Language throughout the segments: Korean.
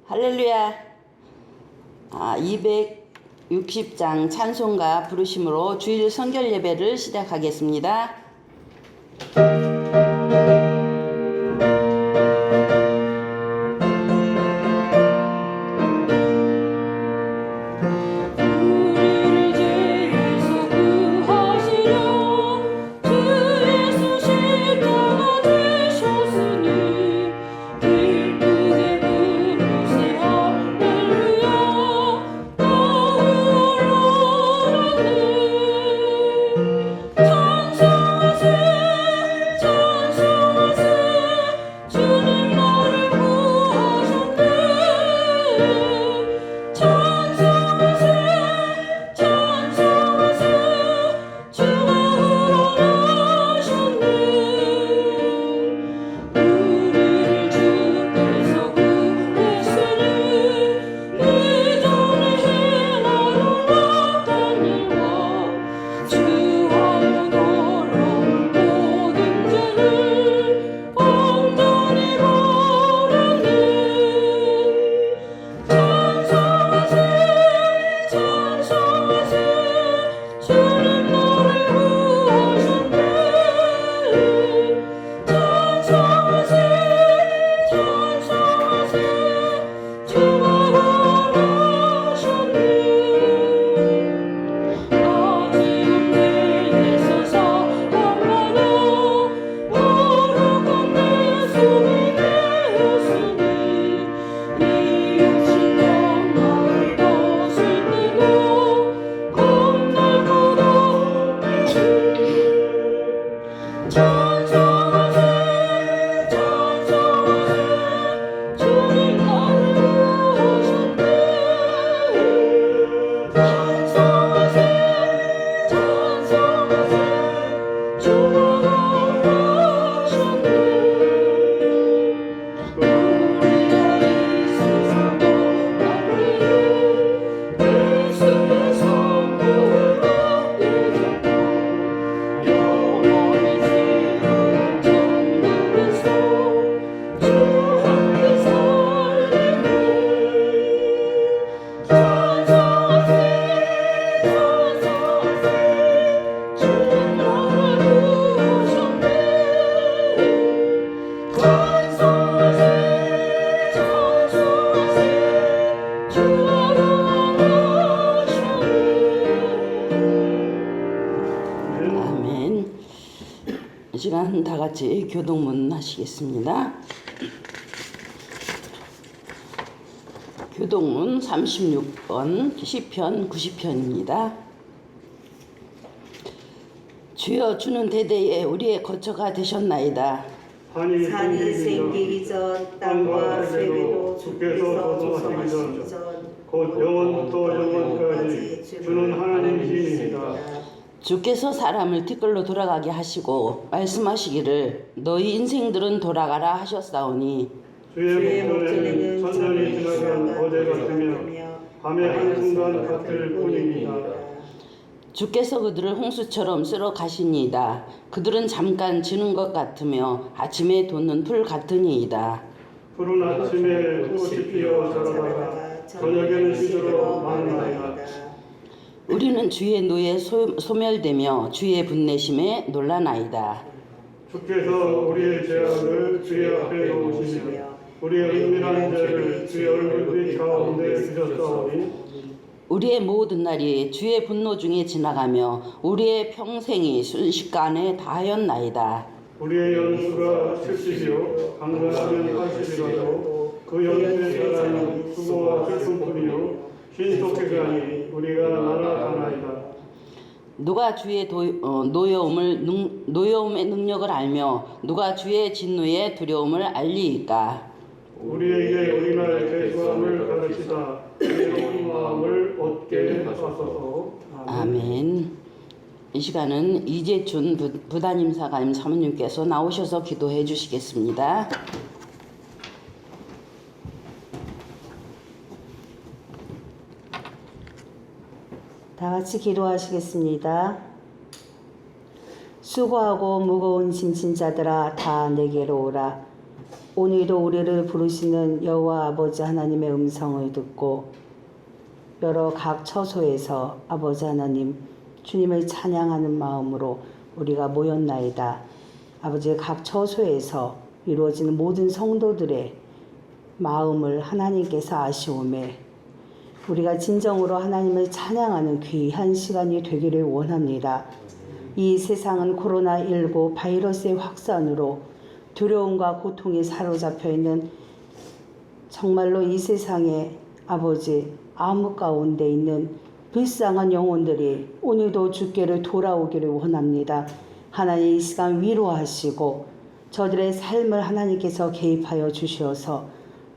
할렐루야. 260장 찬송가 부르심으로 주일 성결 예배를 시작하겠습니다. 이 시간 다 같이 교동문 하시겠습니다. 교동문 36번 시편 90편입니다. 주여, 주는 대대에 우리의 거처가 되셨나이다. 산이 생기기 전 땅과 세계도 주께서 조성하시기 전 곧 영원부터 영원까지 주는 하나님이시니이다. 주께서 사람을 티끌로 돌아가게 하시고 말씀하시기를 너희 인생들은 돌아가라 하셨사오니 주의 목전에는 천년이 지나간 어제 같으며 밤의 한순간 같을 뿐입니다. 주께서 그들을 홍수처럼 쓸어 가시니이다. 그들은 잠깐 지는 것 같으며 아침에 돋는 풀 같으니이다. 푸른 아침에 꽃이 피어 자라다가 저녁에는 시들어 마르나이다. 우리는 주의 노에 소멸되며 주의 분내심에 놀라나이다. 주께서 우리의 죄악을 주의 앞에 놓으시며 우리의 은밀한 죄를 주의 얼굴빛 가운데 주셨사오니 우리의 모든 날이 주의 분노 중에 지나가며 우리의 평생이 순식간에 다하였나이다. 우리의 연수가 70이요 강건하면 80이라도 그 연수의 사람은 수고와 슬픔뿐이요 신속하게 하니 우리가 날아가나이다. 누가 주의 노여움의 능력을 알며 누가 주의 진노의 두려움을 알리이까. 우리에게 우리나라의 죄수함을 가르치사 의로운 마음을 얻게 하소서. 아멘. 이 시간은 이재춘 부담임 사가님 사모님께서 나오셔서 기도해 주시겠습니다. 다 같이 기도하시겠습니다. 수고하고 무거운 짐진 자들아 다 내게로 오라. 오늘도 우리를 부르시는 여호와 아버지 하나님의 음성을 듣고 여러 각 처소에서 아버지 하나님 주님을 찬양하는 마음으로 우리가 모였나이다. 아버지 각 처소에서 이루어지는 모든 성도들의 마음을 하나님께서 아시오매 우리가 진정으로 하나님을 찬양하는 귀한 시간이 되기를 원합니다. 이 세상은 코로나19 바이러스의 확산으로 두려움과 고통에 사로잡혀 있는 정말로 이 세상에 아버지 암흑 가운데 있는 불쌍한 영혼들이 오늘도 주께로 돌아오기를 원합니다. 하나님 이 시간 위로하시고 저들의 삶을 하나님께서 개입하여 주셔서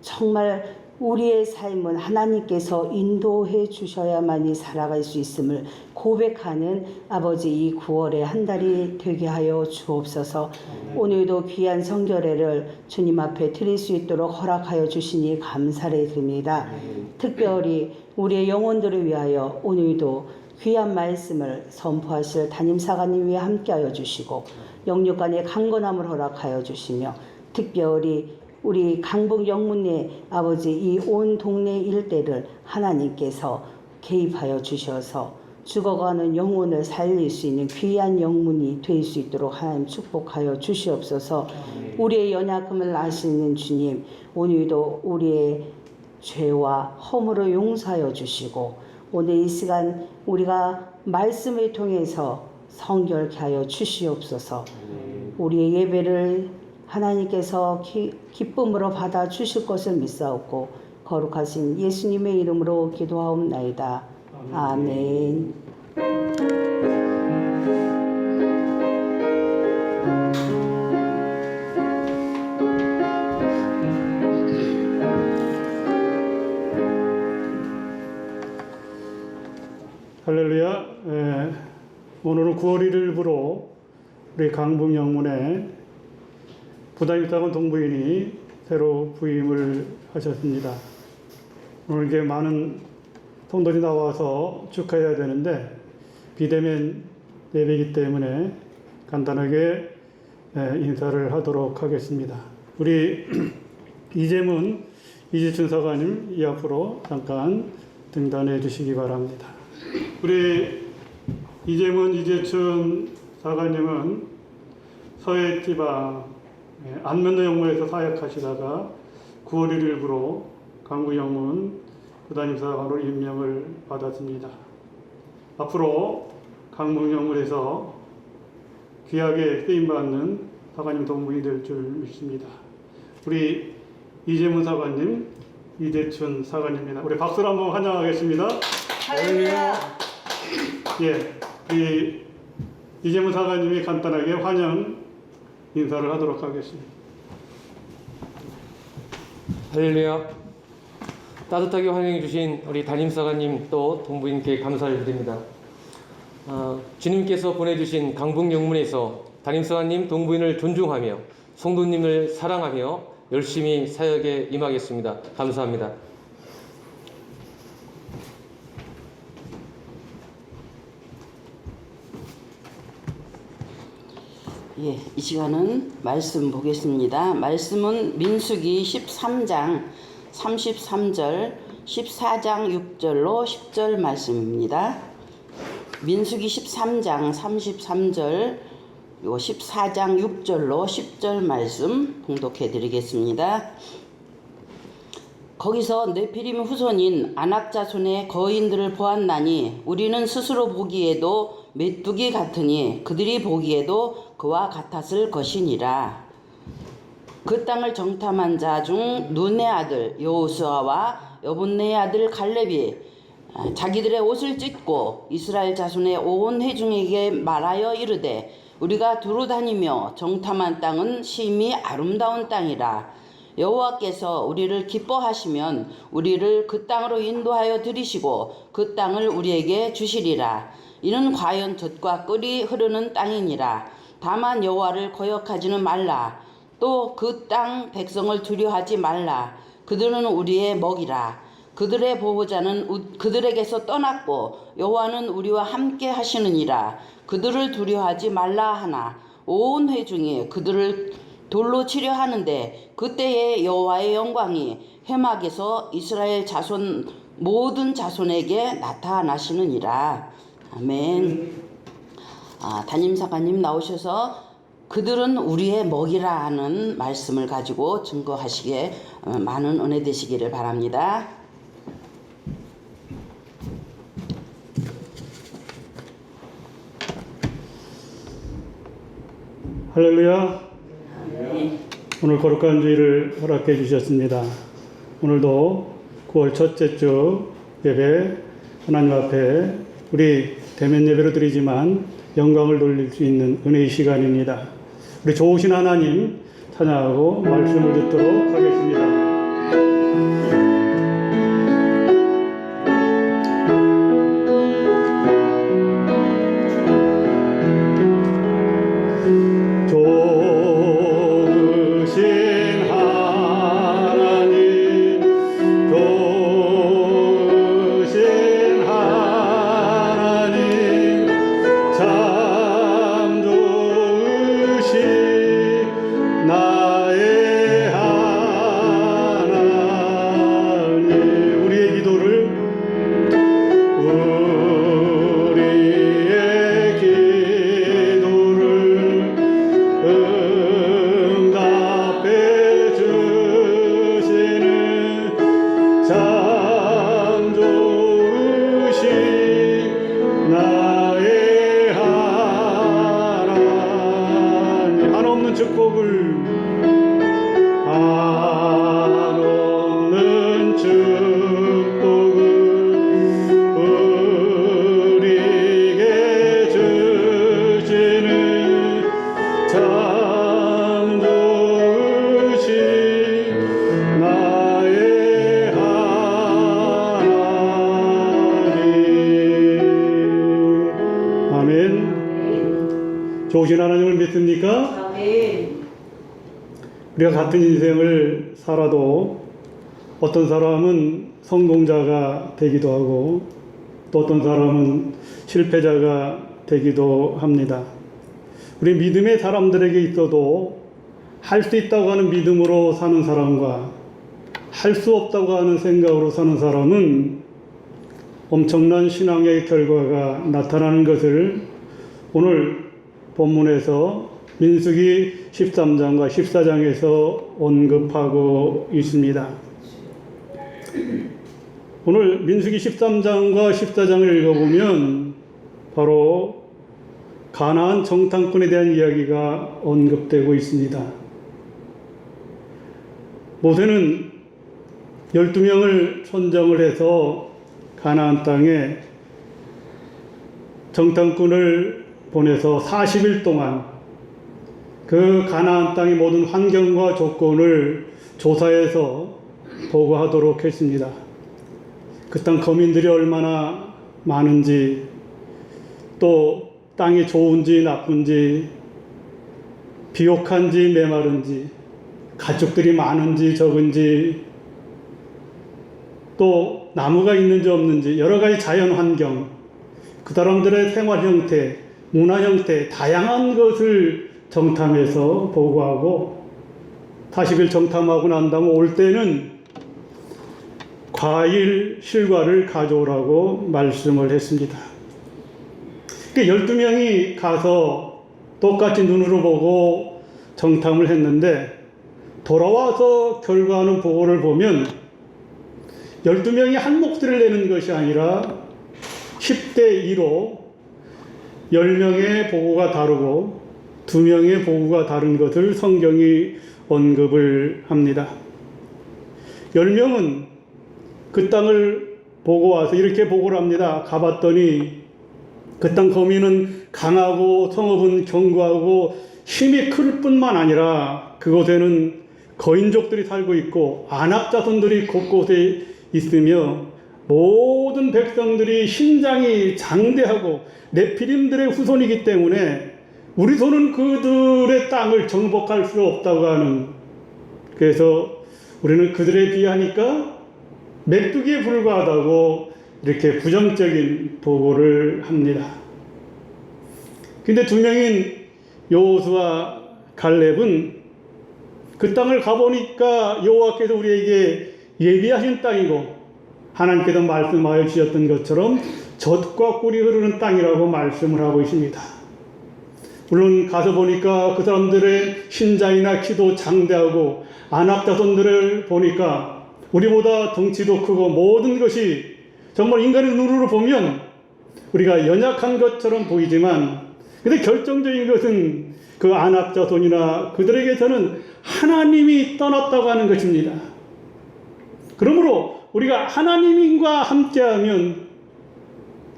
정말 우리의 삶은 하나님께서 인도해 주셔야만이 살아갈 수 있음을 고백하는 아버지 이 9월의 한 달이 되게 하여 주옵소서. 오늘도 귀한 성결회를 주님 앞에 드릴 수 있도록 허락하여 주시니 감사를 드립니다. 특별히 우리의 영혼들을 위하여 오늘도 귀한 말씀을 선포하실 담임사관님 위에 함께하여 주시고 영육간의 강건함을 허락하여 주시며 특별히 우리 강북 영문의 아버지 이 온 동네 일대를 하나님께서 개입하여 주셔서 죽어가는 영혼을 살릴 수 있는 귀한 영문이 될 수 있도록 하나님 축복하여 주시옵소서. 우리의 연약함을 아시는 주님 오늘도 우리의 죄와 허물을 용서하여 주시고 오늘 이 시간 우리가 말씀을 통해서 성결케 하여 주시옵소서. 우리의 예배를 하나님께서 기쁨으로 받아 주실 것을 믿사옵고 거룩하신 예수님의 이름으로 기도하옵나이다. 아멘. 할렐루야. 오늘은 9월 1일부로 우리 강북 영문에 부담입사관 동부인이 새로 부임을 하셨습니다. 오늘 이제 많은 성도들이 나와서 축하해야 되는데 비대면 예배이기 때문에 간단하게 인사를 하도록 하겠습니다. 우리 이재문 이지춘 사관님 이 앞으로 잠깐 등단해 주시기 바랍니다. 우리 이재문 이재춘 사관님은 서해지방 안면도 영문에서 사역하시다가 9월 1일부로 강북 영문 부담임사관으로 임명을 받았습니다. 앞으로 강북 영문에서 귀하게 쓰임받는 사관님 동부이 될 줄 믿습니다. 우리 이재문 사관님, 이재춘 사관님입니다. 우리 박수로 한번 환영하겠습니다. 할렐루야. 예, 우리 이재문 사관님이 간단하게 환영 인사를 하도록 하겠습니다. 할렐루야. 따뜻하게 환영해 주신 우리 담임사관님 또 동부인께 감사를 드립니다. 주님께서 보내주신 강북 영문에서 담임사관님 동부인을 존중하며 성도님을 사랑하며 열심히 사역에 임하겠습니다. 감사합니다. 예, 이 시간은 말씀 보겠습니다. 말씀은 민수기 13장 33절, 14장 6절로 10절 말씀입니다. 민수기 13장 33절, 요 14장 6절로 10절 말씀 봉독해 드리겠습니다. 거기서 네피림 후손인 아낙 자손의 거인들을 보았나니 우리는 스스로 보기에도 메뚜기 같으니 그들이 보기에도 그와 같았을 것이니라. 그 땅을 정탐한 자 중 눈의 아들 여호수아와 여분네의 아들 갈렙이 자기들의 옷을 찢고 이스라엘 자손의 온 회중에게 말하여 이르되 우리가 두루 다니며 정탐한 땅은 심히 아름다운 땅이라. 여호와께서 우리를 기뻐하시면 우리를 그 땅으로 인도하여 들이시고 그 땅을 우리에게 주시리라. 이는 과연 젖과 꿀이 흐르는 땅이니라. 다만 여호와를 거역하지는 말라. 또 그 땅 백성을 두려워하지 말라. 그들은 우리의 먹이라. 그들의 보호자는 그들에게서 떠났고 여호와는 우리와 함께 하시느니라. 그들을 두려워하지 말라 하나 온 회중이 그들을 돌로 치려 하는데 그때에 여호와의 영광이 회막에서 이스라엘 자손 모든 자손에게 나타나시느니라. 아멘. 담임사관님 나오셔서 그들은 우리의 먹이라 하는 말씀을 가지고 증거하시기에 많은 은혜 되시기를 바랍니다. 할렐루야. 오늘 거룩한 주일을 허락해 주셨습니다. 오늘도 9월 첫째 주 예배 하나님 앞에 우리 대면 예배로 드리지만 영광을 돌릴 수 있는 은혜의 시간입니다. 우리 좋으신 하나님 찬양하고 말씀을 듣도록 하겠습니다. 좋으신 하나님을 믿습니까? 아멘. 우리가 같은 인생을 살아도 어떤 사람은 성공자가 되기도 하고 또 어떤 사람은 실패자가 되기도 합니다. 우리 믿음의 사람들에게 있어도 할 수 있다고 하는 믿음으로 사는 사람과 할 수 없다고 하는 생각으로 사는 사람은 엄청난 신앙의 결과가 나타나는 것을 오늘 본문에서 민수기 13장과 14장에서 언급하고 있습니다. 오늘 민수기 13장과 14장을 읽어보면 바로 가나안 정탐꾼에 대한 이야기가 언급되고 있습니다. 모세는 12명을 선정을 해서 가나안 땅에 정탐꾼을 보내서 40일 동안 그 가나안 땅의 모든 환경과 조건을 조사해서 보고하도록 했습니다. 그 땅 거민들이 얼마나 많은지, 또 땅이 좋은지 나쁜지, 비옥한지 메마른지, 가축들이 많은지 적은지, 또 나무가 있는지 없는지, 여러 가지 자연 환경, 그 사람들의 생활 형태, 문화 형태, 다양한 것을 정탐해서 보고하고 40일 정탐하고 난 다음에 올 때는 과일 실과를 가져오라고 말씀을 했습니다. 12명이 가서 똑같이 눈으로 보고 정탐을 했는데 돌아와서 결과하는 보고를 보면 12명이 한 목소리를 내는 것이 아니라 10대 2로 10명의 보고가 다르고 2명의 보고가 다른 것을 성경이 언급을 합니다. 10명은 그 땅을 보고 와서 이렇게 보고를 합니다. 가봤더니 그 땅 거민은 강하고 성읍은 견고하고 힘이 클 뿐만 아니라 그곳에는 거인족들이 살고 있고 아낙 자손들이 곳곳에 있으며 모든 백성들이 신장이 장대하고 네피림들의 후손이기 때문에 우리 손은 그들의 땅을 정복할 수 없다고 하는, 그래서 우리는 그들에 비하니까 메뚜기에 불과하다고 이렇게 부정적인 보고를 합니다. 근데 두 명인 여호수아 갈렙은 그 땅을 가보니까 여호와께서 우리에게 예비하신 땅이고 하나님께서 말씀하여 주셨던 것처럼 젖과 꿀이 흐르는 땅이라고 말씀을 하고 있습니다. 물론 가서 보니까 그 사람들의 신장이나 키도 장대하고 안악자손들을 보니까 우리보다 덩치도 크고 모든 것이 정말 인간의 눈으로 보면 우리가 연약한 것처럼 보이지만 근데 결정적인 것은 그 안악자손이나 그들에게서는 하나님이 떠났다고 하는 것입니다. 그러므로 우리가 하나님과 함께하면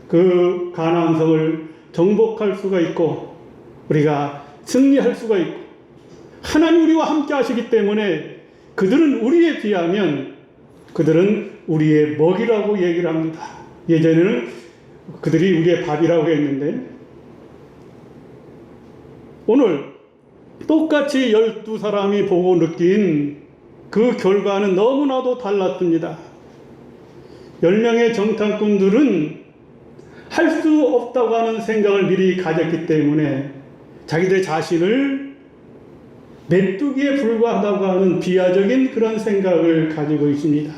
그 가나안 성을 정복할 수가 있고 우리가 승리할 수가 있고 하나님 우리와 함께 하시기 때문에 그들은 우리에 비하면 그들은 우리의 먹이라고 얘기를 합니다. 예전에는 그들이 우리의 밥이라고 했는데 오늘 똑같이 12사람이 보고 느낀 그 결과는 너무나도 달랐습니다. 10명의 정탐꾼들은 할 수 없다고 하는 생각을 미리 가졌기 때문에 자기들 자신을 메뚜기에 불과하다고 하는 비하적인 그런 생각을 가지고 있습니다.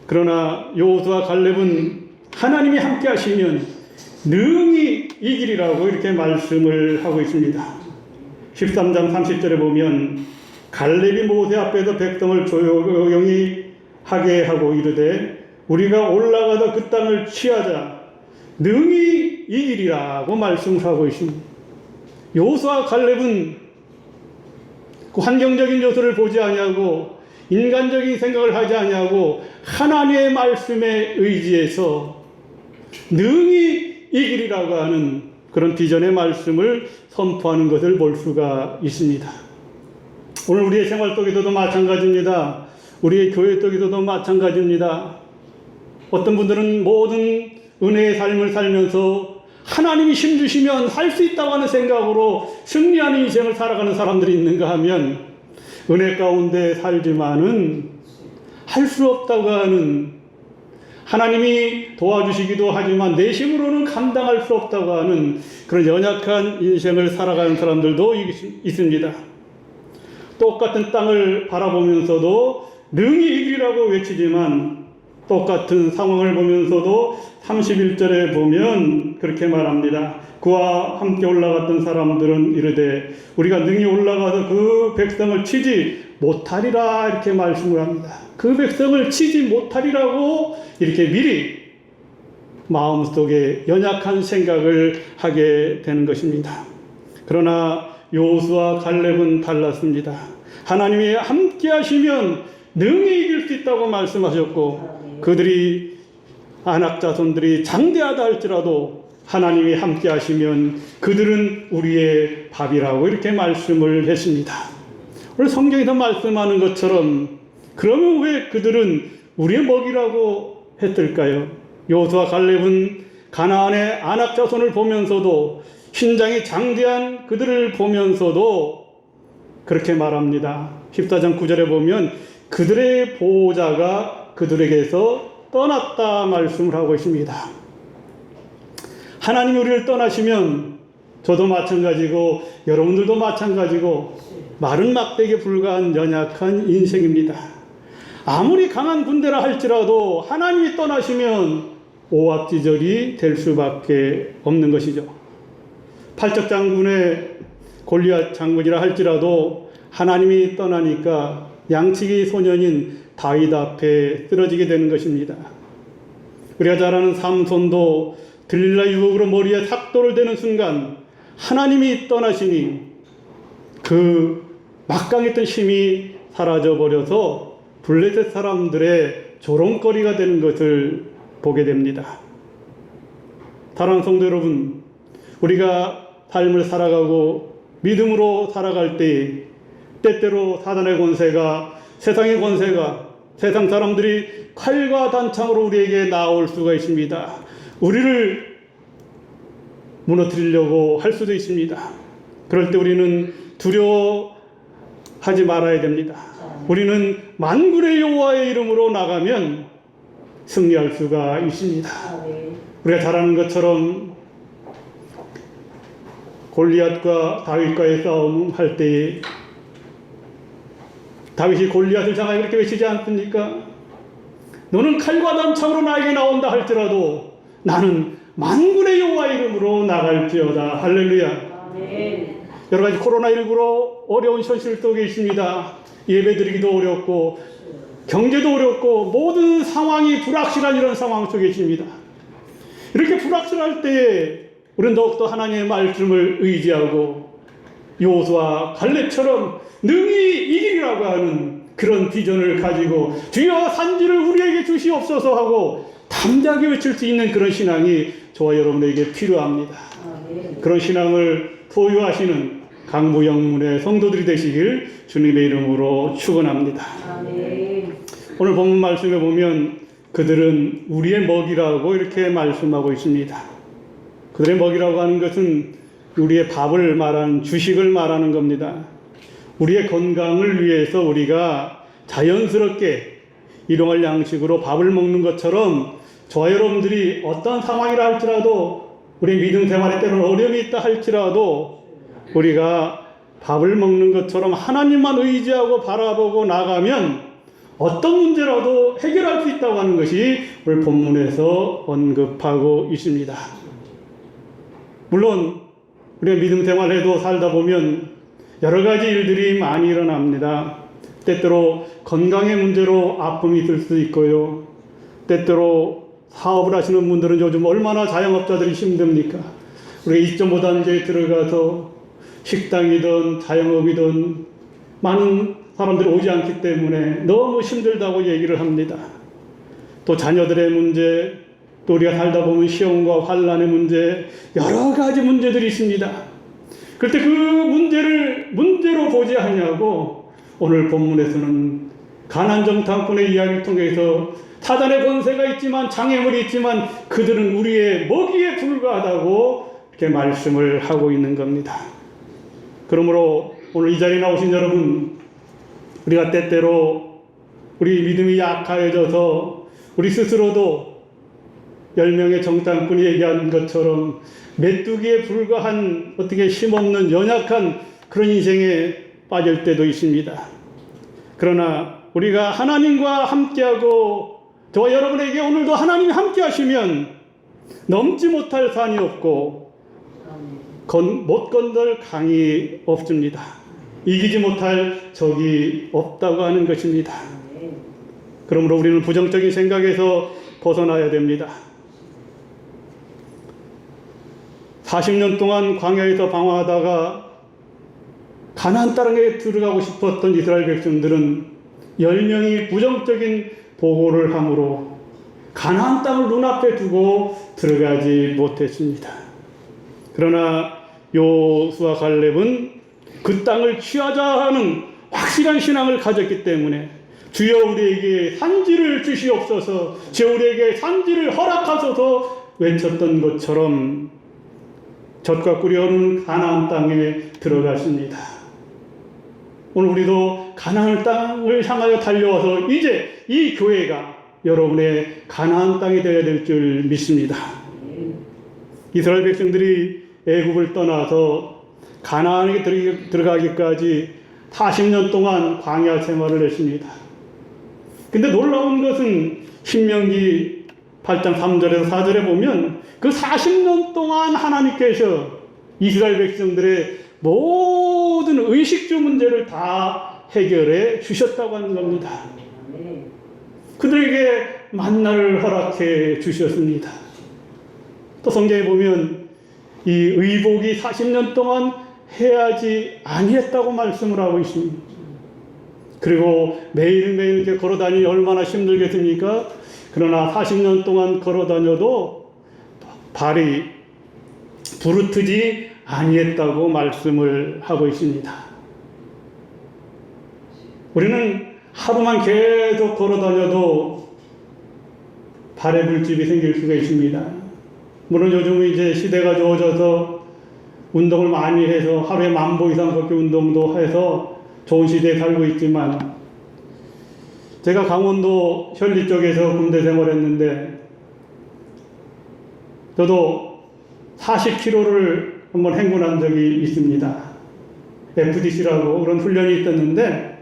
그러나 여호수아 갈렙은 하나님이 함께 하시면 능히 이기리라고 이렇게 말씀을 하고 있습니다. 13장 30절에 보면 갈렙이 모세 앞에서 백성을 조용히 하게 하고 이르되 우리가 올라가서 그 땅을 취하자 능히 이기리라고 말씀을 하고 있습니다. 여호수아 갈렙은 그 환경적인 요소를 보지 아니하고 인간적인 생각을 하지 아니하고 하나님의 말씀에 의지해서 능히 이기리라고 하는 그런 비전의 말씀을 선포하는 것을 볼 수가 있습니다. 오늘 우리의 생활 속에서도 마찬가지입니다. 우리의 교회 속에서도 마찬가지입니다. 어떤 분들은 모든 은혜의 삶을 살면서 하나님이 힘주시면 할 수 있다고 하는 생각으로 승리하는 인생을 살아가는 사람들이 있는가 하면 은혜 가운데 살지만은 할 수 없다고 하는 하나님이 도와주시기도 하지만 내 힘으로는 감당할 수 없다고 하는 그런 연약한 인생을 살아가는 사람들도 있습니다. 똑같은 땅을 바라보면서도 능히 이기리라고 외치지만 똑같은 상황을 보면서도 31절에 보면 그렇게 말합니다. 그와 함께 올라갔던 사람들은 이르되 우리가 능히 올라가서 그 백성을 치지 못하리라 이렇게 말씀을 합니다. 그 백성을 치지 못하리라고 이렇게 미리 마음속에 연약한 생각을 하게 되는 것입니다. 그러나 여호수아 갈렙은 달랐습니다. 하나님이 함께 하시면 능히 이길 수 있다고 말씀하셨고 그들이 안악자손들이 장대하다 할지라도 하나님이 함께 하시면 그들은 우리의 밥이라고 이렇게 말씀을 했습니다. 오늘 성경에서 말씀하는 것처럼 그러면 왜 그들은 우리의 먹이라고 했을까요? 여호수아 갈렙은 가나안의 안악자손을 보면서도 신장이 장대한 그들을 보면서도 그렇게 말합니다. 14장 9절에 보면 그들의 보호자가 그들에게서 떠났다 말씀을 하고 있습니다. 하나님이 우리를 떠나시면 저도 마찬가지고 여러분들도 마찬가지고 마른 막대기에 불과한 연약한 인생입니다. 아무리 강한 군대라 할지라도 하나님이 떠나시면 오합지졸이 될 수밖에 없는 것이죠. 팔척 장군의 골리앗 장군이라 할지라도 하나님이 떠나니까 양치기 소년인 다윗 앞에 쓰러지게 되는 것입니다. 우리가 잘 아는 삼손도 들릴라 유혹으로 머리에 삭도를 대는 순간 하나님이 떠나시니 그 막강했던 힘이 사라져버려서 블레셋 사람들의 조롱거리가 되는 것을 보게 됩니다. 사랑하는 성도 여러분, 우리가 삶을 살아가고 믿음으로 살아갈 때 때때로 사단의 권세가 세상의 권세가 세상 사람들이 칼과 단창으로 우리에게 나올 수가 있습니다. 우리를 무너뜨리려고 할 수도 있습니다. 그럴 때 우리는 두려워하지 말아야 됩니다. 우리는 만군의 여호와의 이름으로 나가면 승리할 수가 있습니다. 우리가 잘 아는 것처럼 골리앗과 다윗과의 싸움 할 때에 다윗이 골리앗을 향하여 그렇게 외치지 않습니까? 너는 칼과 남창으로 나에게 나온다 할지라도 나는 만군의 여호와 이름으로 나갈지어다. 할렐루야. 여러 가지 코로나19로 어려운 현실 속에 있습니다. 예배드리기도 어렵고 경제도 어렵고 모든 상황이 불확실한 이런 상황 속에 있습니다. 이렇게 불확실할 때에 우리는 더욱더 하나님의 말씀을 의지하고 여호수아 갈렙처럼 능히 이기리라고 하는 그런 비전을 가지고 주여 산지를 우리에게 주시옵소서 하고 담대하게 외칠 수 있는 그런 신앙이 저와 여러분에게 필요합니다. 그런 신앙을 소유하시는 강부영문의 성도들이 되시길 주님의 이름으로 축원합니다. 오늘 본문 말씀에 보면 그들은 우리의 먹이라고 이렇게 말씀하고 있습니다. 그들의 먹이라고 하는 것은 우리의 밥을 말하는 주식을 말하는 겁니다. 우리의 건강을 위해서 우리가 자연스럽게 일용할 양식으로 밥을 먹는 것처럼 저와 여러분들이 어떤 상황이라 할지라도 우리 믿음 생활에 때로는 어려움이 있다 할지라도 우리가 밥을 먹는 것처럼 하나님만 의지하고 바라보고 나가면 어떤 문제라도 해결할 수 있다고 하는 것이 오늘 본문에서 언급하고 있습니다. 물론 우리가 믿음 생활해도 살다 보면 여러 가지 일들이 많이 일어납니다. 때때로 건강의 문제로 아픔이 있을 수도 있고요. 때때로 사업을 하시는 분들은 요즘 얼마나 자영업자들이 힘듭니까? 우리가 2.5단계에 들어가서 식당이든 자영업이든 많은 사람들이 오지 않기 때문에 너무 힘들다고 얘기를 합니다. 또 자녀들의 문제, 또 우리가 살다 보면 시험과 환난의 문제, 여러 가지 문제들이 있습니다. 그럴 때 그 문제를 문제로 보지 않냐고 오늘 본문에서는 가나안 정탐꾼의 이야기를 통해서 사단의 권세가 있지만 장애물이 있지만 그들은 우리의 먹이에 불과하다고 이렇게 말씀을 하고 있는 겁니다. 그러므로 오늘 이 자리에 나오신 여러분, 우리가 때때로 우리 믿음이 약해져서 우리 스스로도 10명의 정탐꾼이 얘기한 것처럼 메뚜기에 불과한 어떻게 힘없는 연약한 그런 인생에 빠질 때도 있습니다. 그러나 우리가 하나님과 함께하고 저와 여러분에게 오늘도 하나님이 함께 하시면 넘지 못할 산이 없고 못 건널 강이 없습니다. 이기지 못할 적이 없다고 하는 것입니다. 그러므로 우리는 부정적인 생각에서 벗어나야 됩니다. 40년 동안 광야에서 방황하다가 가나안 땅에 들어가고 싶었던 이스라엘 백성들은 10명이 부정적인 보고를 함으로 가나안 땅을 눈앞에 두고 들어가지 못했습니다. 그러나 여호수아 갈렙은 그 땅을 취하자 하는 확실한 신앙을 가졌기 때문에 주여 우리에게 산지를 주시옵소서, 주여 우리에게 산지를 허락하소서 외쳤던 것처럼 젖과 꿀이 흐르는 가나안 땅에 들어갔습니다. 오늘 우리도 가나안 땅을 향하여 달려와서 이제 이 교회가 여러분의 가나안 땅이 되어야 될 줄 믿습니다. 이스라엘 백성들이 애굽을 떠나서 가나안에 들어가기까지 40년 동안 광야 생활을 했습니다. 근데 놀라운 것은 신명기 8장 3절에서 4절에 보면 그 40년 동안 하나님께서 이스라엘 백성들의 모든 의식주 문제를 다 해결해 주셨다고 하는 겁니다. 그들에게 만나를 허락해 주셨습니다. 또 성경에 보면 이 의복이 40년 동안 해야지 아니했다고 말씀을 하고 있습니다. 그리고 매일매일 이렇게 걸어다니니 얼마나 힘들겠습니까? 그러나 40년 동안 걸어다녀도 발이 부르트지 아니했다고 말씀을 하고 있습니다. 우리는 하루만 계속 걸어다녀도 발에 물집이 생길 수가 있습니다. 물론 요즘은 이제 시대가 좋아져서 운동을 많이 해서 하루에 10,000보 이상 걷기 운동도 해서 좋은 시대에 살고 있지만 제가 강원도 현리 쪽에서 군대 생활했는데 저도 40km를 한번 행군한 적이 있습니다. FDC라고 그런 훈련이 있었는데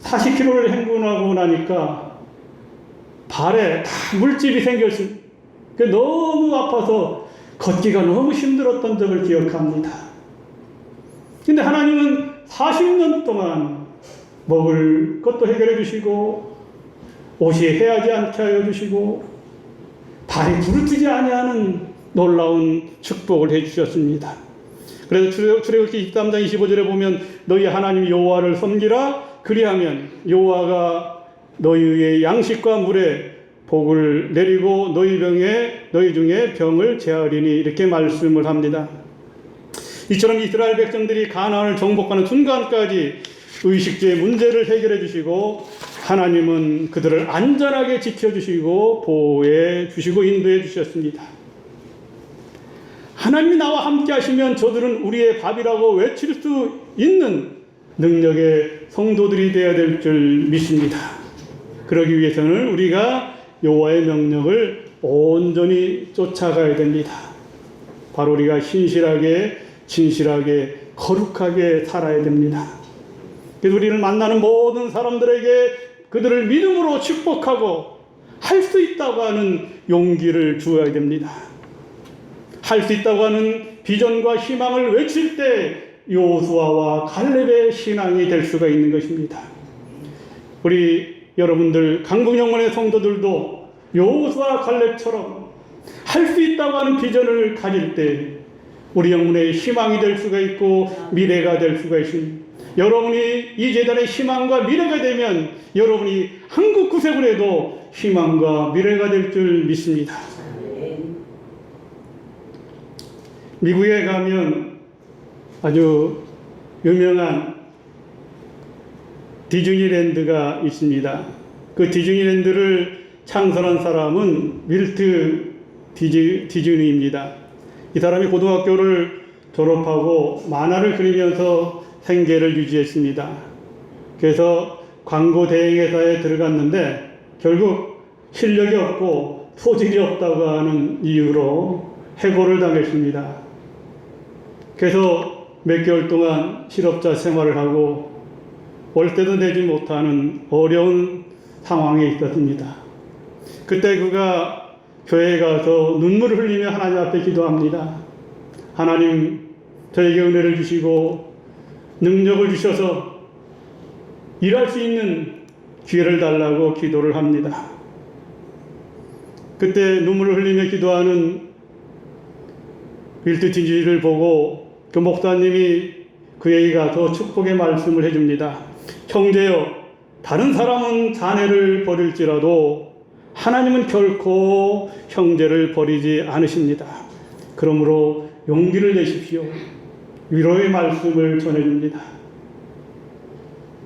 40km를 행군하고 나니까 발에 다 물집이 생겼습니다. 너무 아파서 걷기가 너무 힘들었던 적을 기억합니다. 근데 하나님은 40년 동안 먹을 것도 해결해 주시고 옷이 해하지 않게 하여 주시고 발이 부르뜨지 아니하는 놀라운 축복을 해 주셨습니다. 그래서 출애굽기 23장 25절에 보면 너희 하나님 여호와를 섬기라 그리하면 여호와가 너희의 양식과 물에 복을 내리고 너희 중에 병을 제하리니 이렇게 말씀을 합니다. 이처럼 이스라엘 백성들이 가나안을 정복하는 순간까지 의식주의 문제를 해결해 주시고 하나님은 그들을 안전하게 지켜주시고 보호해 주시고 인도해 주셨습니다. 하나님이 나와 함께 하시면 저들은 우리의 밥이라고 외칠 수 있는 능력의 성도들이 되어야 될 줄 믿습니다. 그러기 위해서는 우리가 여호와의 명령을 온전히 쫓아가야 됩니다. 바로 우리가 신실하게 진실하게 거룩하게 살아야 됩니다. 그래서 우리를 만나는 모든 사람들에게 그들을 믿음으로 축복하고 할 수 있다고 하는 용기를 주어야 됩니다. 할 수 있다고 하는 비전과 희망을 외칠 때 여호수아와 갈렙의 신앙이 될 수가 있는 것입니다. 우리 여러분들 강북영문의 성도들도 여호수아 갈렙처럼 할 수 있다고 하는 비전을 가질 때 우리 영혼의 희망이 될 수가 있고 미래가 될 수가 있습니다. 여러분이 이 재단의 희망과 미래가 되면 여러분이 한국 구세군에도 희망과 미래가 될 줄 믿습니다. 미국에 가면 아주 유명한 디즈니랜드가 있습니다. 그 디즈니랜드를 창설한 사람은 윌트 디즈니입니다. 이 사람이 고등학교를 졸업하고 만화를 그리면서 생계를 유지했습니다. 그래서 광고 대행회사에 들어갔는데 결국 실력이 없고 소질이 없다고 하는 이유로 해고를 당했습니다. 그래서 몇 개월 동안 실업자 생활을 하고 월세도 내지 못하는 어려운 상황에 있었습니다. 그때 그가 교회에 가서 눈물을 흘리며 하나님 앞에 기도합니다. 하나님, 저에게 은혜를 주시고 능력을 주셔서 일할 수 있는 기회를 달라고 기도를 합니다. 그때 눈물을 흘리며 기도하는 윌트 디즈니를 보고 그 목사님이 그에게 가서 축복의 말씀을 해줍니다. 형제여, 다른 사람은 자네를 버릴지라도 하나님은 결코 형제를 버리지 않으십니다. 그러므로 용기를 내십시오. 위로의 말씀을 전해줍니다.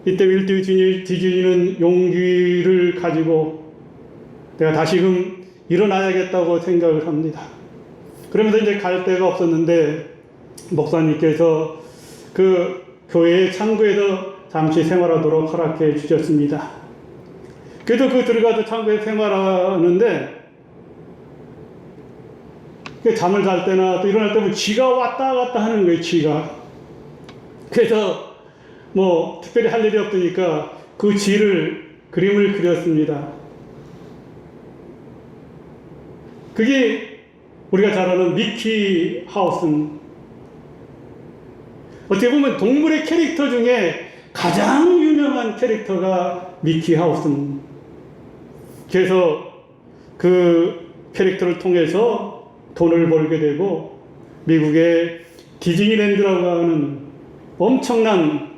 이때 윌트 디즈니는 용기를 가지고 내가 다시금 일어나야겠다고 생각을 합니다. 그러면서 이제 갈 데가 없었는데 목사님께서 그 교회의 창고에서 잠시 생활하도록 허락해 주셨습니다. 그래서 그 들어가서 창고에 생활하는데 잠을 잘 때나 또 일어날 때면 쥐가 왔다 갔다 하는 거예요, 쥐가. 그래서 뭐 특별히 할 일이 없으니까 그 쥐를 그림을 그렸습니다. 그게 우리가 잘 아는 미키 하우스. 어떻게 보면 동물의 캐릭터 중에 가장 유명한 캐릭터가 미키 하우스. 그래서 그 캐릭터를 통해서 돈을 벌게 되고 미국의 디즈니랜드라고 하는 엄청난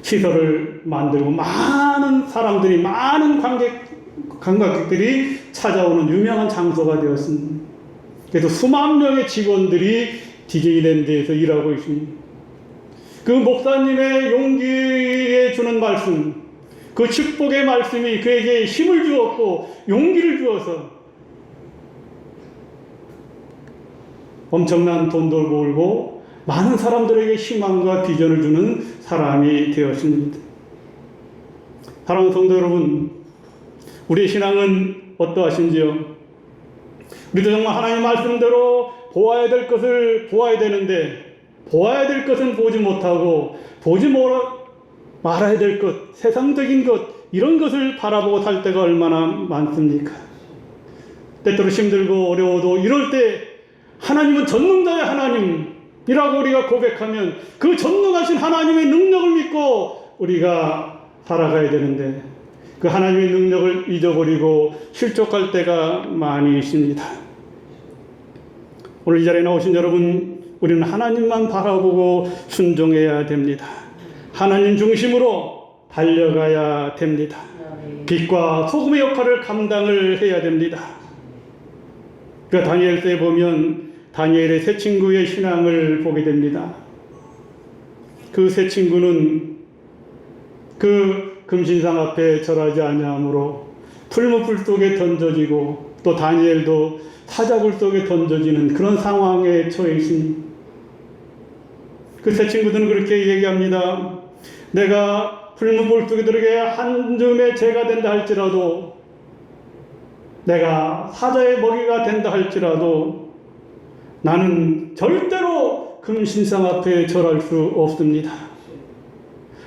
시설을 만들고 많은 사람들이, 많은 관광객들이 찾아오는 유명한 장소가 되었습니다. 그래서 수만 명의 직원들이 디즈니랜드에서 일하고 있습니다. 그 목사님의 용기에 주는 말씀, 그 축복의 말씀이 그에게 힘을 주었고 용기를 주어서 엄청난 돈도 벌고 많은 사람들에게 희망과 비전을 주는 사람이 되었습니다. 사랑하는 성도 여러분, 우리의 신앙은 어떠하신지요? 우리도 정말 하나님 말씀대로 보아야 될 것을 보아야 되는데 보아야 될 것은 보지 못하고 보지 말아야 될 것, 세상적인 것, 이런 것을 바라보고 살 때가 얼마나 많습니까? 때때로 힘들고 어려워도 이럴 때 하나님은 전능자의 하나님이라고 우리가 고백하면 그 전능하신 하나님의 능력을 믿고 우리가 살아가야 되는데 그 하나님의 능력을 잊어버리고 실족할 때가 많이 있습니다. 오늘 이 자리에 나오신 여러분, 우리는 하나님만 바라보고 순종해야 됩니다. 하나님 중심으로 달려가야 됩니다. 빛과 소금의 역할을 감당을 해야 됩니다. 그 다니엘서에 보면 다니엘의 세 친구의 신앙을 보게 됩니다. 그 세 친구는 그 금신상 앞에 절하지 아니하므로 풀무불 속에 던져지고 또 다니엘도 사자굴 속에 던져지는 그런 상황에 처해 있습니다. 그 세 친구들은 그렇게 얘기합니다. 내가 풀무불 속에 들어게 한 줌의 죄가 된다 할지라도, 내가 사자의 먹이가 된다 할지라도 나는 절대로 금신상 앞에 절할 수 없습니다.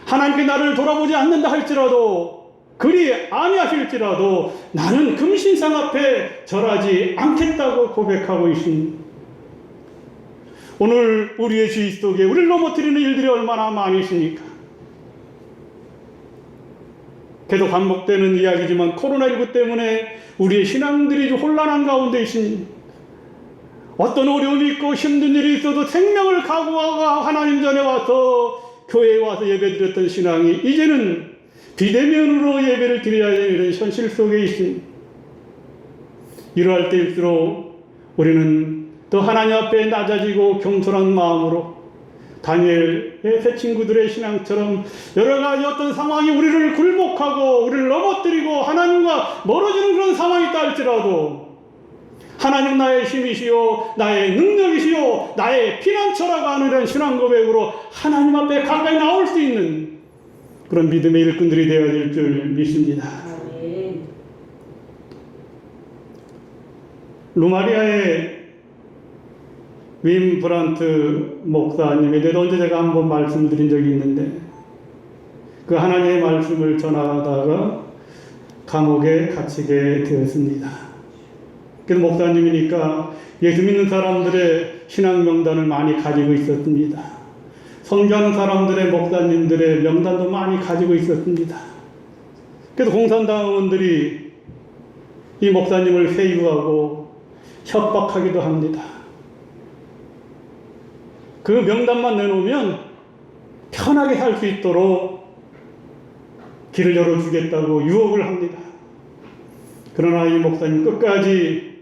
하나님께 나를 돌아보지 않는다 할지라도, 그리 아니하실지라도 나는 금신상 앞에 절하지 않겠다고 고백하고 있습니다. 오늘 우리의 주의 속에 우리를 넘어뜨리는 일들이 얼마나 많이 있습니까? 계속 반복되는 이야기지만 코로나19 때문에 우리의 신앙들이 혼란한 가운데 있습니다. 어떤 어려움이 있고 힘든 일이 있어도 생명을 각오하고 하나님 전에 와서 교회에 와서 예배드렸던 신앙이 이제는 비대면으로 예배를 드려야 되는 현실 속에 있습니다. 이러할 때일수록 우리는 더 하나님 앞에 낮아지고 겸손한 마음으로 다니엘의 세 친구들의 신앙처럼 여러 가지 어떤 상황이 우리를 굴복하고 우리를 넘어뜨리고 하나님과 멀어지는 그런 상황이 있다 할지라도 하나님 나의 힘이시오, 나의 능력이시오, 나의 피난처라고 하는 이런 신앙 고백으로 하나님 앞에 가까이 나올 수 있는 그런 믿음의 일꾼들이 되어야 될 줄 믿습니다. 루마리아의 윈 브란트 목사님에 대해서 언제 제가 한번 말씀드린 적이 있는데, 그 하나님의 말씀을 전하다가 감옥에 갇히게 되었습니다. 그래서 목사님이니까 예수 믿는 사람들의 신앙 명단을 많이 가지고 있었습니다. 선교하는 사람들의 목사님들의 명단도 많이 가지고 있었습니다. 그래서 공산당원들이 이 목사님을 회유하고 협박하기도 합니다. 그 명단만 내놓으면 편하게 살 수 있도록 길을 열어주겠다고 유혹을 합니다. 그러나 이 목사님 끝까지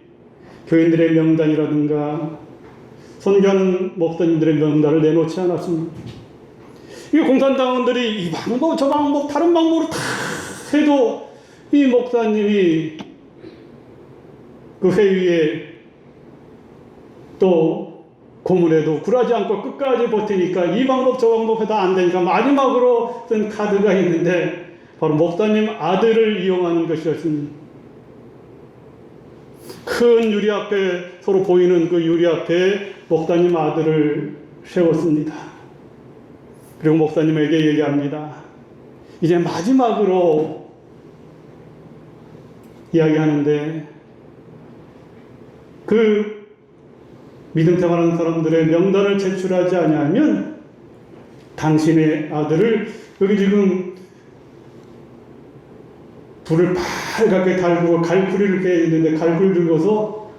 교인들의 명단이라든가 선교하는 목사님들의 명단을 내놓지 않았습니다. 이 공산당원들이 이 방법 저 방법 다른 방법으로 다 해도 이 목사님이 그 회의에 또 고문에도 굴하지 않고 끝까지 버티니까 이 방법 저 방법 해도 안 되니까 마지막으로 쓴 카드가 있는데 바로 목사님 아들을 이용하는 것이었습니다. 큰 유리 앞에 서로 보이는 그 유리 앞에 목사님 아들을 세웠습니다. 그리고 목사님에게 얘기합니다. 이제 마지막으로 이야기하는데 그 믿음 생활하는 사람들의 명단을 제출하지 아니하면 당신의 아들을 여기 지금 불을 빨갛게 달구고 갈구리를 빼야 있는데 갈구리를 들고서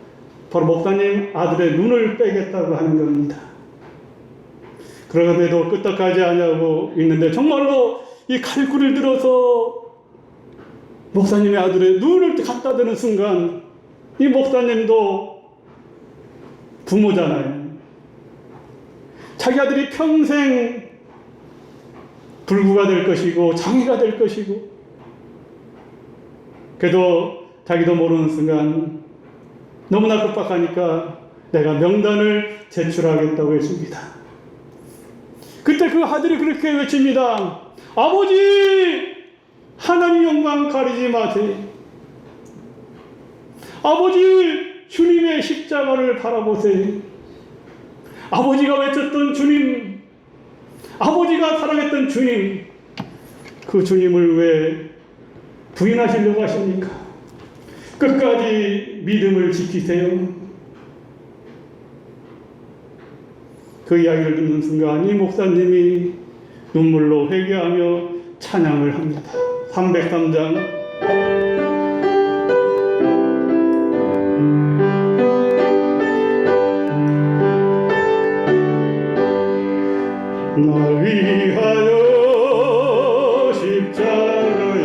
바로 목사님 아들의 눈을 빼겠다고 하는 겁니다. 그럼에도 끄떡하지 아니하고 있는데 정말로 이 갈구리를 들어서 목사님의 아들의 눈을 갖다 대는 순간 이 목사님도 부모잖아요. 자기 아들이 평생 불구가 될 것이고 장애가 될 것이고 그래도 자기도 모르는 순간 너무나 급박하니까 내가 명단을 제출하겠다고 했습니다. 그때 그 아들이 그렇게 외칩니다. 아버지, 하나님 영광 가리지 마세요. 아버지, 주님의 십자가를 바라보세요. 아버지가 외쳤던 주님, 아버지가 사랑했던 주님, 그 주님을 왜 부인하시려고 하십니까? 끝까지 믿음을 지키세요. 그 이야기를 듣는 순간 이 목사님이 눈물로 회개하며 찬양을 합니다. 303장 날 위하여 십자가에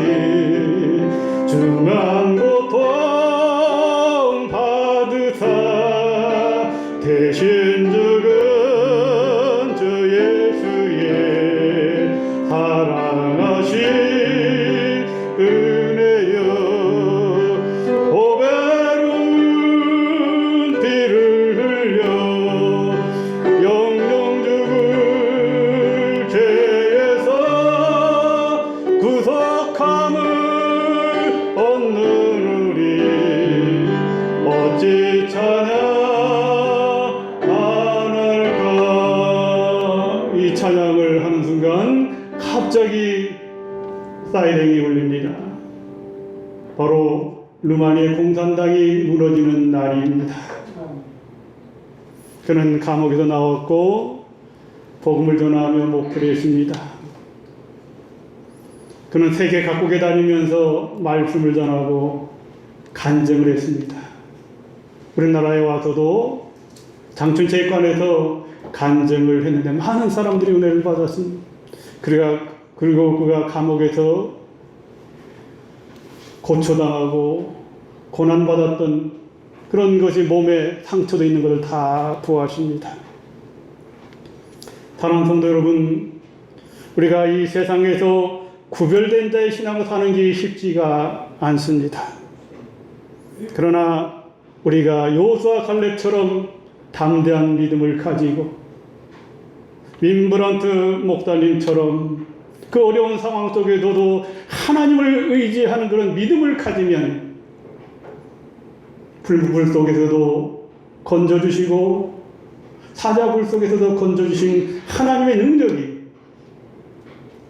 중한 고통 받으사 대신 죽은 주 예수의 사랑하신 은혜여 보배로운 피를 흘려 영영 죽을 죄에서 구속함을 얻는 우리 어찌 찬양하날까. 이 찬양을 하는 순간 갑자기 사이렌이 울립니다. 바로 루마니아 공산당이 무너지는 날입니다. 그는 감옥에서 나왔고 복음을 전하며 목표를 했습니다. 그는 세계 각국에 다니면서 말씀을 전하고 간증을 했습니다. 우리나라에 와서도 장춘체육관에서 간증을 했는데 많은 사람들이 은혜를 받았습니다. 그리고 그가 감옥에서 고초당하고 고난받았던 그런 것이 몸에 상처도 있는 것을 다 부하십니다. 사랑하는 성도 여러분, 우리가 이 세상에서 구별된 자의 신앙을 사는 게 쉽지가 않습니다. 그러나 우리가 여호수아 갈렙처럼 담대한 믿음을 가지고 윈브란트 목사님처럼 그 어려운 상황 속에서도 하나님을 의지하는 그런 믿음을 가지면 불 속에서도 건져주시고 사자불 속에서도 건져주신 하나님의 능력이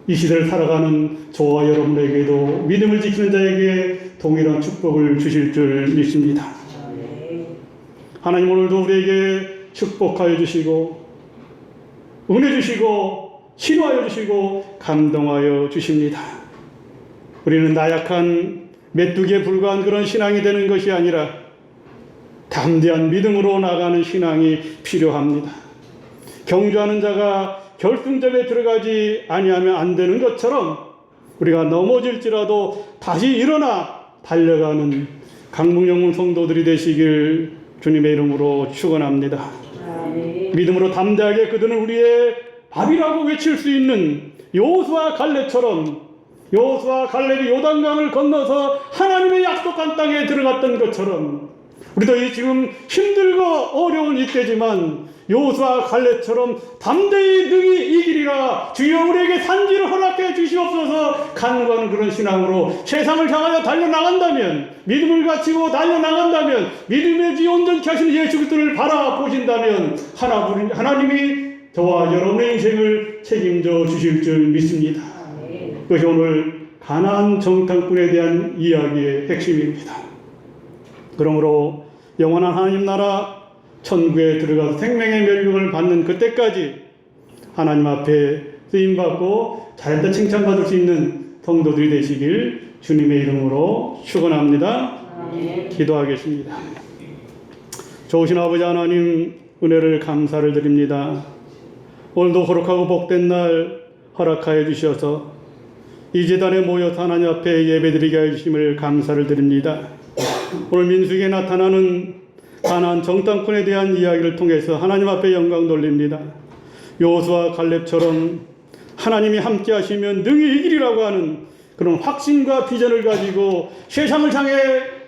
이 시대를 살아가는 저와 여러분에게도 믿음을 지키는 자에게 동일한 축복을 주실 줄 믿습니다. 하나님 오늘도 우리에게 축복하여 주시고 은혜 주시고 치료하여 주시고 감동하여 주십니다. 우리는 나약한 메뚜기에 불과한 그런 신앙이 되는 것이 아니라 담대한 믿음으로 나가는 신앙이 필요합니다. 경주하는 자가 결승점에 들어가지 아니하면 안 되는 것처럼 우리가 넘어질지라도 다시 일어나 달려가는 강북영문 성도들이 되시길 주님의 이름으로 축원합니다. 믿음으로 담대하게 그들은 우리의 밥이라고 외칠 수 있는 여호수아 갈렙처럼 여호수아 갈렙이 요단강을 건너서 하나님의 약속한 땅에 들어갔던 것처럼 우리도 이 지금 힘들고 어려운 이때지만 여호수아 갈렙처럼 담대히 능히 이기리라 주여 우리에게 산지를 허락해 주시옵소서 간구하는 그런 신앙으로 세상을 향하여 달려나간다면 믿음을 갖추고 달려나간다면 믿음의 지 온전케 하시는 예수 그리스도를 바라보신다면 하나님이 저와 여러분의 인생을 책임져 주실 줄 믿습니다. 그것이 오늘 가나안 정탐꾼에 대한 이야기의 핵심입니다. 그러므로 영원한 하나님 나라 천국에 들어가서 생명의 멸류관을 받는 그때까지 하나님 앞에 쓰임받고 자연다 칭찬받을 수 있는 성도들이 되시길 주님의 이름으로 축원합니다. 기도하겠습니다. 좋으신 아버지 하나님 은혜를 감사를 드립니다. 오늘도 거룩하고 복된 날 허락하여 주셔서 이 제단에 모여서 하나님 앞에 예배드리게 해주심을 감사를 드립니다. 오늘 민수기에 나타나는 가나안 정탐꾼에 대한 이야기를 통해서 하나님 앞에 영광 돌립니다. 여호수아 갈렙처럼 하나님이 함께 하시면 능히 이기리라고 하는 그런 확신과 비전을 가지고 세상을 향해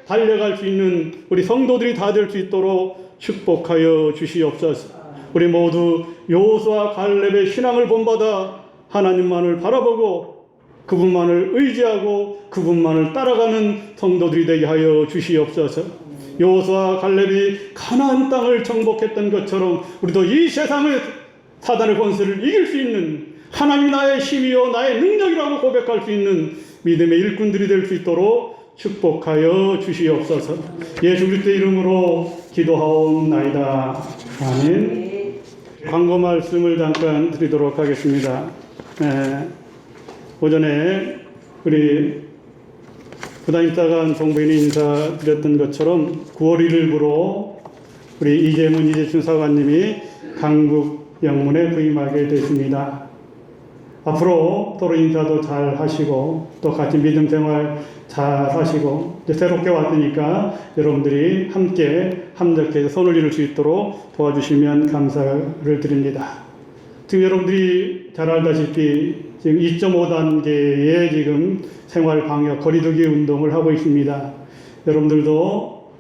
달려갈 수 있는 우리 성도들이 다 될 수 있도록 축복하여 주시옵소서. 우리 모두 여호수아 갈렙의 신앙을 본받아 하나님만을 바라보고 그분만을 의지하고 그분만을 따라가는 성도들이 되게 하여 주시옵소서. 여호수아 갈렙이 가나안 땅을 정복했던 것처럼 우리도 이 세상의 사단의 권세를 이길 수 있는 하나님 나의 힘이요 나의 능력이라고 고백할 수 있는 믿음의 일꾼들이 될 수 있도록 축복하여 주시옵소서. 예수 그리스도의 이름으로 기도하옵나이다. 아멘. 광고 말씀을 잠깐 드리도록 하겠습니다. 오전에 우리 부담임사관 동부인이 인사드렸던 것처럼 9월 1일부로 우리 이재춘 사관님이 강북 영문에 부임하게 됐습니다. 앞으로 서로 인사도 잘 하시고 또 같이 믿음 생활 잘 하시고 이제 새롭게 왔으니까 여러분들이 함께 함께 손을 이룰 수 있도록 도와주시면 감사를 드립니다. 지금 여러분들이 잘 알다시피 지금 2.5단계의 지금 생활 방역 거리두기 운동을 하고 있습니다. 여러분들도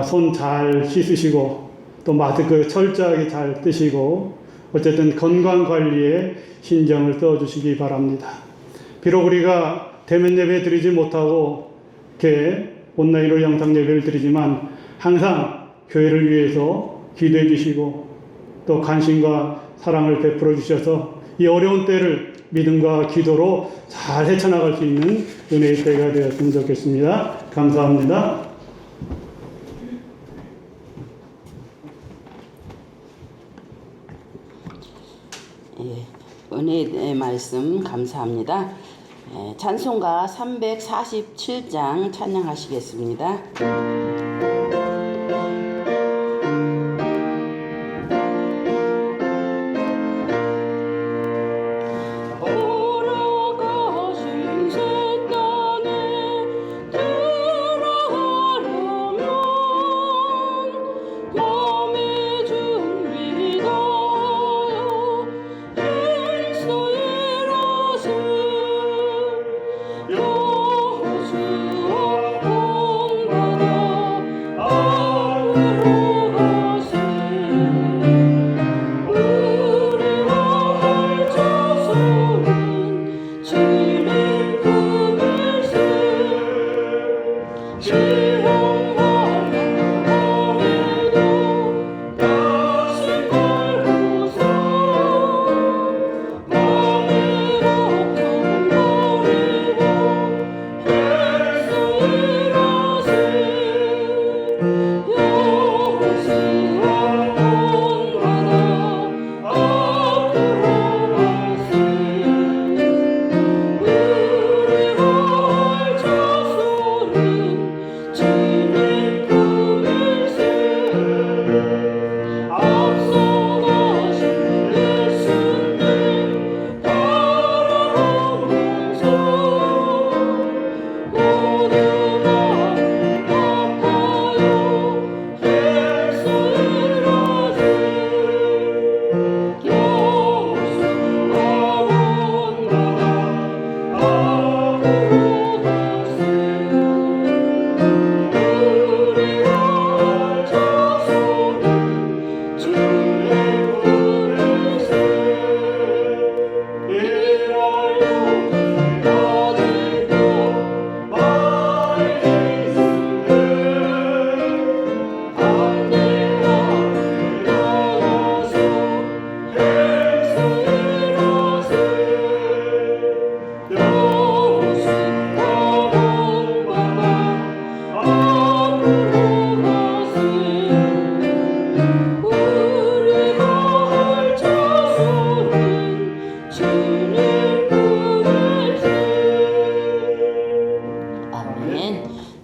손 잘 씻으시고 또 마스크 철저하게 잘 쓰시고 어쨌든 건강 관리에 신경을 써주시기 바랍니다. 비록 우리가 대면 예배 드리지 못하고 이렇게 온라인으로 영상 예배를 드리지만 항상 교회를 위해서 기도해 주시고 또 관심과 사랑을 베풀어 주셔서 이 어려운 때를 믿음과 기도로 잘 헤쳐나갈 수 있는 은혜의 때가 되었으면 좋겠습니다. 감사합니다. 은혜의 말씀 감사합니다. 찬송가 347장 찬양하시겠습니다.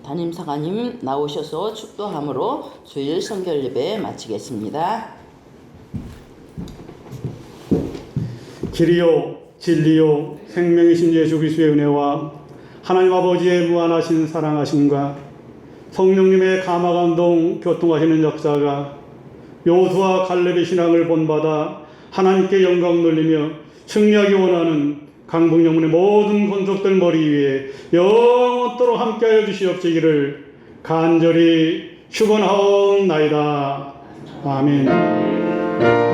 담임사관님 나오셔서 축도함으로 주일 성결 예배 마치겠습니다. 길이요 진리요 생명이신 예수 그리스도의 은혜와 하나님 아버지의 무한하신 사랑하심과 성령님의 감화감동 교통하시는 역사가 여호수아 갈렙의 신앙을 본받아 하나님께 영광 돌리며 승리하기 원하는 강북 영문의 모든 권속들 머리 위에 영원토록 함께하여 주시옵시기를 간절히 축원하옵나이다. 아멘.